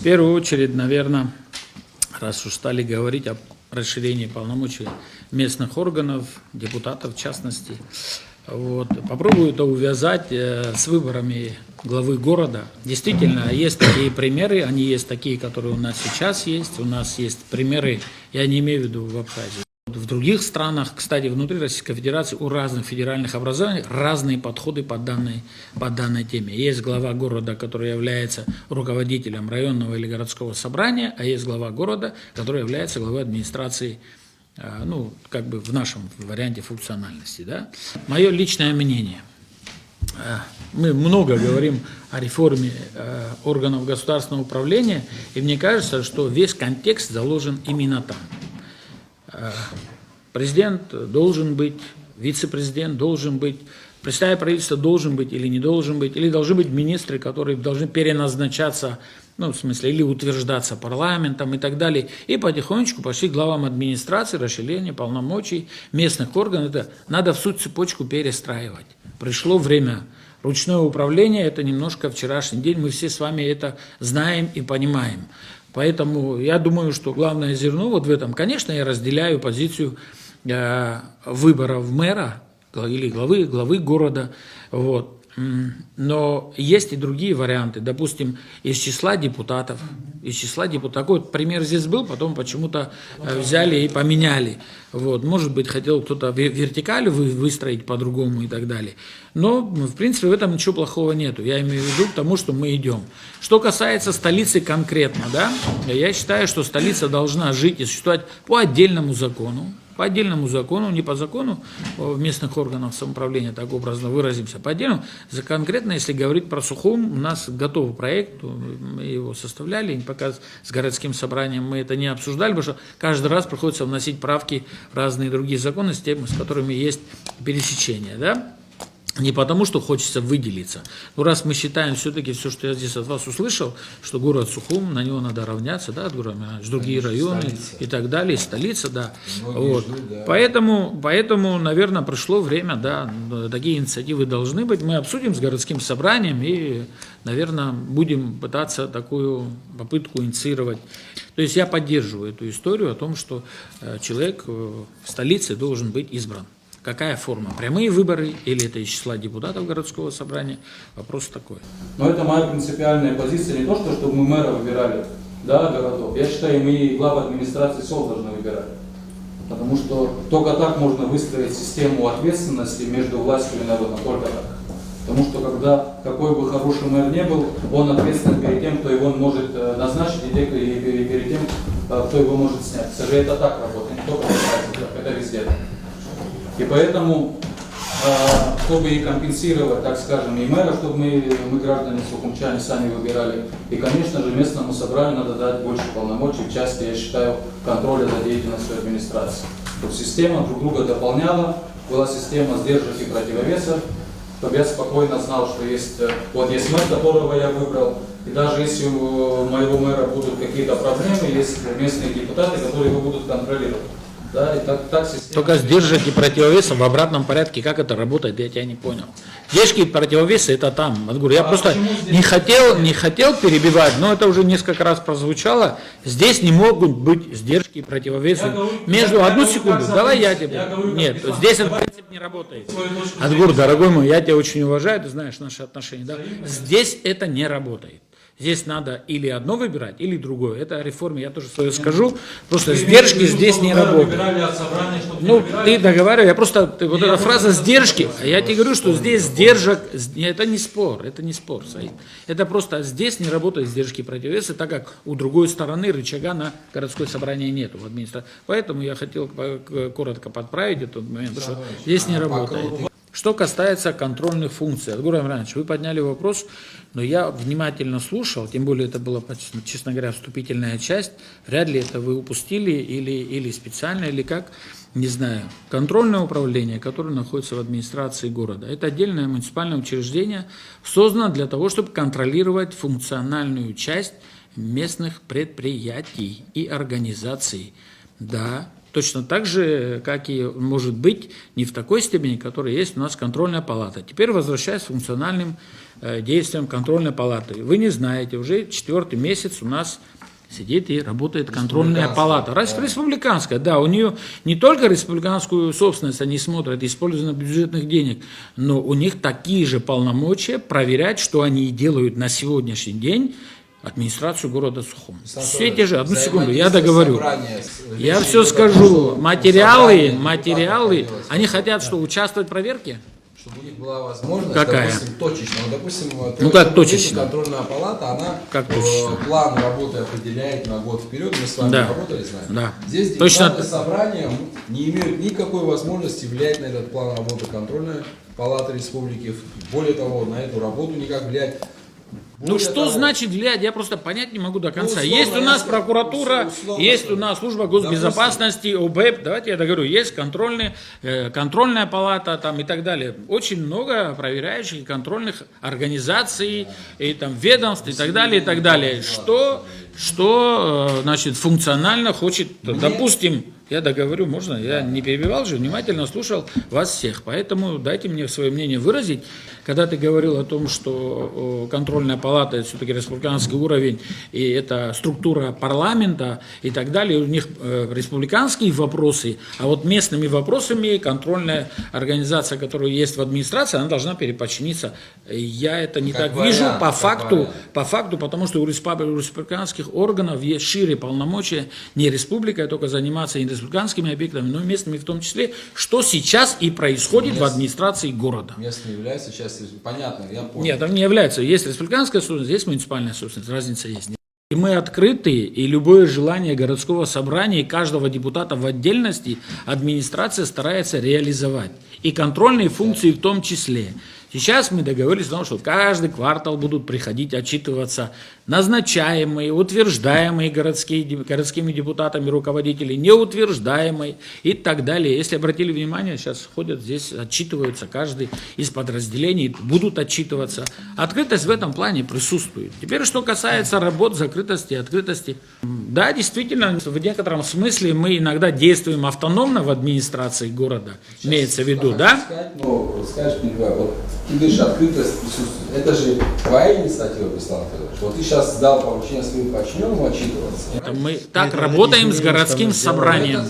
первую очередь, наверное, раз уж стали говорить о расширении полномочий местных органов, депутатов в частности, вот, попробую это увязать с выборами главы города. Действительно, есть такие примеры, они есть такие, которые у нас сейчас есть. У нас есть примеры, я не имею в виду в Абхазии. В других странах, кстати, внутри Российской Федерации у разных федеральных образований разные подходы по данной теме. Есть глава города, который является руководителем районного или городского собрания, а есть глава города, который является главой администрации, ну, как бы в нашем варианте функциональности. Да? Мое личное мнение. Мы много говорим о реформе органов государственного управления, и мне кажется, что весь контекст заложен именно там. Президент должен быть, вице-президент должен быть, представитель правительства должен быть или не должен быть, или должны быть министры, которые должны переназначаться, ну, в смысле, или утверждаться парламентом и так далее. И потихонечку пошли к главам администрации, расширение полномочий местных органов. Это надо всю цепочку перестраивать. Пришло время. Ручное управление – это немножко вчерашний день, мы все с вами это знаем и понимаем. Поэтому я думаю, что главное зерно вот в этом. Конечно, я разделяю позицию выборов мэра или главы города. Вот. Но есть и другие варианты. Допустим, из числа депутатов. Такой вот пример здесь был, потом почему-то взяли и поменяли. Вот. Может быть, хотел кто-то вертикаль выстроить по-другому и так далее. Но, в принципе, в этом ничего плохого нету. Я имею в виду к тому, что мы идем. Что касается столицы конкретно, да, я считаю, что столица должна жить и существовать по отдельному закону. По отдельному закону, не по закону местных органов самоуправления, так образно выразимся, по отдельному. Конкретно, если говорить про Сухум, у нас готовый проект, мы его составляли, пока с городским собранием мы это не обсуждали, потому что каждый раз приходится вносить правки в разные другие законы, с теми, с которыми есть пересечения, да? Не потому, что хочется выделиться. Но раз мы считаем все-таки все, что я здесь от вас услышал, что город Сухум, на него надо равняться, да, другие районы столица. И так далее, столица, да. Вот. Ждут, да. Поэтому, наверное, пришло время, да, такие инициативы должны быть. Мы обсудим с городским собранием и, наверное, будем пытаться такую попытку инициировать. То есть я поддерживаю эту историю о том, что человек в столице должен быть избран. Какая форма? Прямые выборы или это из числа депутатов городского собрания? Вопрос такой. Но это моя принципиальная позиция. Не то, чтобы мы мэра выбирали, да, городов. Я считаю, мы и главы администрации сел должны выбирать. Потому что только так можно выстроить систему ответственности между властью и народом. Только так. Потому что когда какой бы хороший мэр не был, он ответственен перед тем, кто его может назначить, и перед тем, кто его может снять. К сожалению, это так работает. Не только это везде. И поэтому, чтобы и компенсировать, так скажем, и мэра, чтобы мы граждане сухумчане, сами выбирали, и, конечно же, местному собранию надо дать больше полномочий в части, я считаю, контроля за деятельностью администрации. Чтобы система друг друга дополняла, была система сдержек и противовесов, чтобы я спокойно знал, что есть мэр, которого я выбрал, и даже если у моего мэра будут какие-то проблемы, есть местные депутаты, которые его будут контролировать. Да, и так только сдержки и противовесы в обратном порядке, как это работает, я тебя не понял. Сдержки и противовесы это там. Я просто не хотел перебивать, но это уже несколько раз прозвучало. Здесь не могут быть сдержки и противовесы. Одну секунду, давай я тебе. Нет, здесь этот принцип не работает. Адгур, дорогой мой, я тебя очень уважаю, ты знаешь наши отношения. Да? Здесь это не работает. Здесь надо или одно выбирать, или другое. Это о реформе я тоже свое скажу. Просто сдержки здесь не работают. Ну, ты договаривай, вот эта фраза «сдержки», я тебе говорю, что здесь сдержек, это не спор, Саид. Это просто здесь не работают сдержки и противовесы, так как у другой стороны рычага на городское собрание нету в администрации. Поэтому я хотел коротко подправить этот момент, что здесь не работает. Что касается контрольных функций, Адгур Амиранович, вы подняли вопрос, но я внимательно слушал, тем более это была, честно говоря, вступительная часть, вряд ли это вы упустили или специально, или как, не знаю. Контрольное управление, которое находится в администрации города, это отдельное муниципальное учреждение, создано для того, чтобы контролировать функциональную часть местных предприятий и организаций. Да, точно так же, как и может быть не в такой степени, которая есть у нас контрольная палата. Теперь возвращаясь к функциональным действиям контрольной палаты. Вы не знаете, уже 4-й месяц у нас сидит и работает контрольная палата. Республиканская, да, у нее не только республиканскую собственность они смотрят, использование бюджетных денег, но у них такие же полномочия проверять, что они делают на сегодняшний день администрацию города Сухум. Все те же, одну секунду, я договорю. Я все скажу. Материалы, они хотят, что участвовать в проверке? Чтобы у них была возможность, какая? допустим, точечно. Ну как точечно? Контрольная палата, она как точечно? План работы определяет на год вперед. Мы с вами работали, знаем. Да. Здесь депутаты собрания не имеют никакой возможности влиять на этот план работы контрольной палаты республики. Более того, на эту работу никак влиять. Ну что значит влиять, я просто понять не могу до конца. Есть у нас прокуратура, есть у нас служба госбезопасности, ОБЭП, давайте я договорю, есть контрольная палата там, и так далее. Очень много проверяющих и контрольных организаций, и там ведомств и так далее, и так далее. Что значит, функционально хочет, допустим, я договорю, можно? Я не перебивал же, внимательно слушал вас всех. Поэтому дайте мне свое мнение выразить. Когда ты говорил о том, что контрольная палата – это все-таки республиканский уровень, и это структура парламента и так далее, у них республиканские вопросы, а вот местными вопросами контрольная организация, которая есть в администрации, она должна переподчиниться. Я это не так вижу по факту, потому что у республиканских органов есть шире полномочия, не республика, только заниматься не республиканскими объектами, но и местными в том числе, что сейчас и происходит в администрации города. Местными является сейчас, понятно, я понял. Нет, там не является. Есть республиканская собственность, есть муниципальная собственность, разница есть. И мы открыты, и любое желание городского собрания, и каждого депутата в отдельности администрация старается реализовать. И контрольные функции в том числе. Сейчас мы договорились о том, что каждый квартал будут приходить отчитываться назначаемые, утверждаемые городскими депутатами руководители, неутверждаемые и так далее. Если обратили внимание, сейчас ходят здесь, отчитываются каждый из подразделений, будут отчитываться. Открытость в этом плане присутствует. Теперь, что касается работ, закрытости, открытости. Да, действительно, в некотором смысле мы иногда действуем автономно в администрации города, сейчас имеется в виду, да? Скажешь мне, вот ты говоришь, открытость присутствует. Это же твоя инициатива, Беслан Федорович. Вот ты сейчас дал поручение своим подчиненным отчитываться. Это мы так работаем с городским собранием.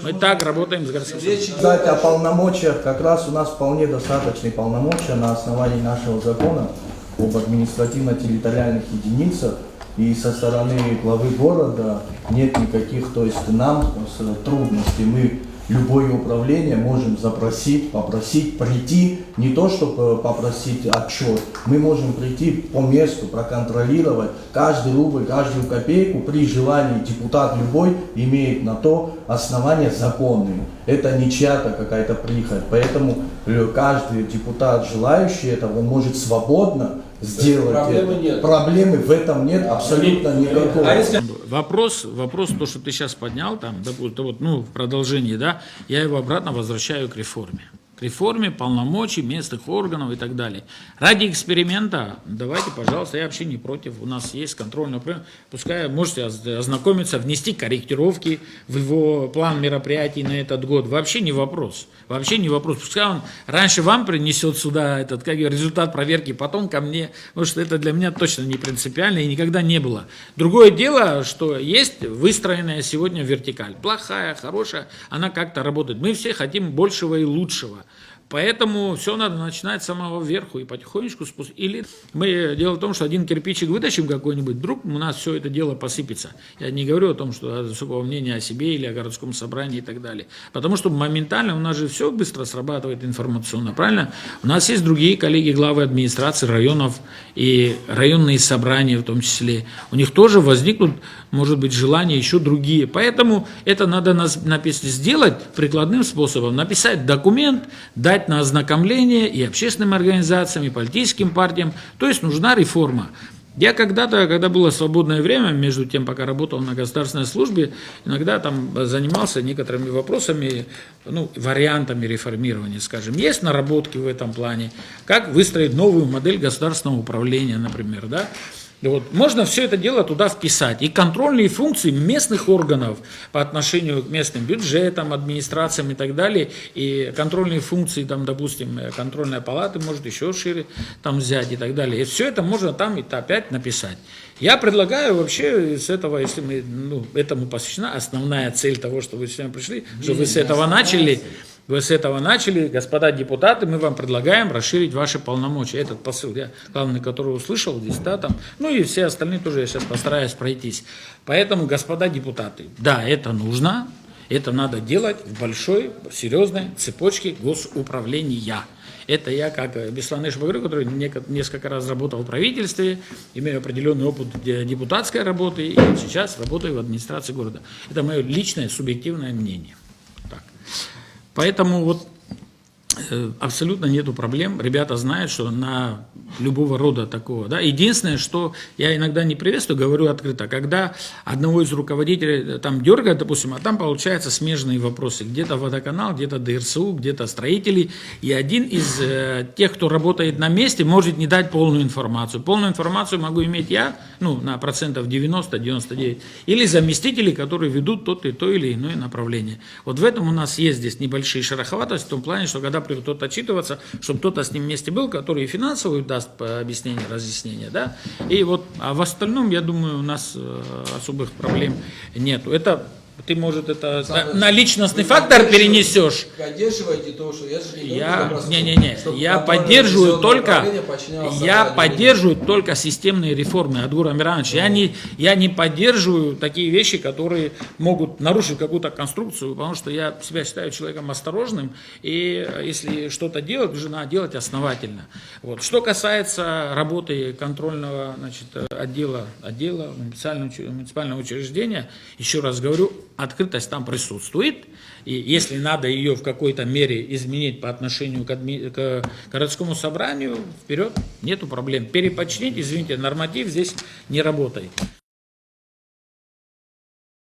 Мы так работаем с городским собранием. Кстати, о полномочиях. Как раз у нас вполне достаточные полномочия на основании нашего закона об административно-территориальных единицах. И со стороны главы города нет никаких, то есть нам трудностей. Мы любое управление можем запросить, попросить прийти, не то чтобы попросить отчет, мы можем прийти по месту, проконтролировать каждый рубль, каждую копейку, при желании депутат любой имеет на то основания законные. Это не чья-то какая-то прихоть, поэтому каждый депутат, желающий этого, он может свободно сделать проблемы это. Нет. Проблемы в этом нет абсолютно никакой. Вопрос, то, что ты сейчас поднял, там, в продолжении, да, я его обратно возвращаю к реформе. К реформе полномочий местных органов и так далее. Ради эксперимента, давайте, пожалуйста, я вообще не против, у нас есть контрольный управление, пускай можете ознакомиться, внести корректировки в его план мероприятий на этот год, вообще не вопрос, пускай он раньше вам принесет сюда этот, результат проверки, потом ко мне, потому что это для меня точно не принципиально и никогда не было. Другое дело, что есть выстроенная сегодня вертикаль, плохая, хорошая, она как-то работает, мы все хотим большего и лучшего. Поэтому все надо начинать с самого верху и потихонечку спускать. Или мы дело в том, что один кирпичик вытащим какой-нибудь, вдруг у нас все это дело посыпется. Я не говорю о том, что высокого мнения о себе или о городском собрании и так далее. Потому что моментально у нас же все быстро срабатывает информационно, правильно? У нас есть другие коллеги, главы администрации районов и районные собрания в том числе. У них тоже возникнут, может быть, желания еще другие. Поэтому это надо сделать прикладным способом. Написать документ, дать на ознакомление и общественным организациям, и политическим партиям. То есть нужна реформа. Я когда-то, когда было свободное время, между тем, пока работал на государственной службе, иногда там занимался некоторыми вопросами, вариантами реформирования, скажем. Есть наработки в этом плане, как выстроить новую модель государственного управления, например, да? Вот. Можно все это дело туда вписать. И контрольные функции местных органов по отношению к местным бюджетам, администрациям и так далее, и контрольные функции, там, допустим, контрольная палата может еще шире там взять и так далее. И все это можно там и опять написать. Я предлагаю вообще с этого, если мы, этому посвящена основная цель того, что вы сегодня пришли, что вы с этого начали. Вы с этого начали, господа депутаты, мы вам предлагаем расширить ваши полномочия. Этот посыл, я главный, который услышал здесь, да, там, и все остальные тоже я сейчас постараюсь пройтись. Поэтому, господа депутаты, да, это нужно, это надо делать в большой, серьезной цепочке госуправления. Это я, как Беслан Ишбагры, который несколько раз работал в правительстве, имею определенный опыт депутатской работы и сейчас работаю в администрации города. Это мое личное, субъективное мнение. Так. Поэтому вот абсолютно нету проблем. Ребята знают, что на любого рода такого. Да. Единственное, что я иногда не приветствую, говорю открыто, когда одного из руководителей там дергают, допустим, а там получаются смежные вопросы. Где-то водоканал, где-то ДРСУ, где-то строители. И один из тех, кто работает на месте, может не дать полную информацию. Полную информацию могу иметь я, на процентов 90-99. Или заместители, которые ведут то или иное направление. Вот в этом у нас есть здесь небольшие шероховатости, в том плане, что когда придет кто-то отчитываться, чтобы кто-то с ним вместе был, который и финансовую даст объяснение, разъяснение, да, и вот, а в остальном, я думаю, у нас особых проблем нету. Это ты, может, это на личностный фактор перенесешь. Поддерживаете то, что Я поддерживаю только системные реформы, Адгур Амирович. Я не поддерживаю такие вещи, которые могут нарушить какую-то конструкцию, потому что я себя считаю человеком осторожным, и если что-то делать, уже надо делать основательно. Вот. Что касается работы контрольного, отдела муниципального учреждения, еще раз говорю, открытость там присутствует, и если надо ее в какой-то мере изменить по отношению к городскому собранию, вперед, нету проблем. Переподчинить, извините, норматив здесь не работает.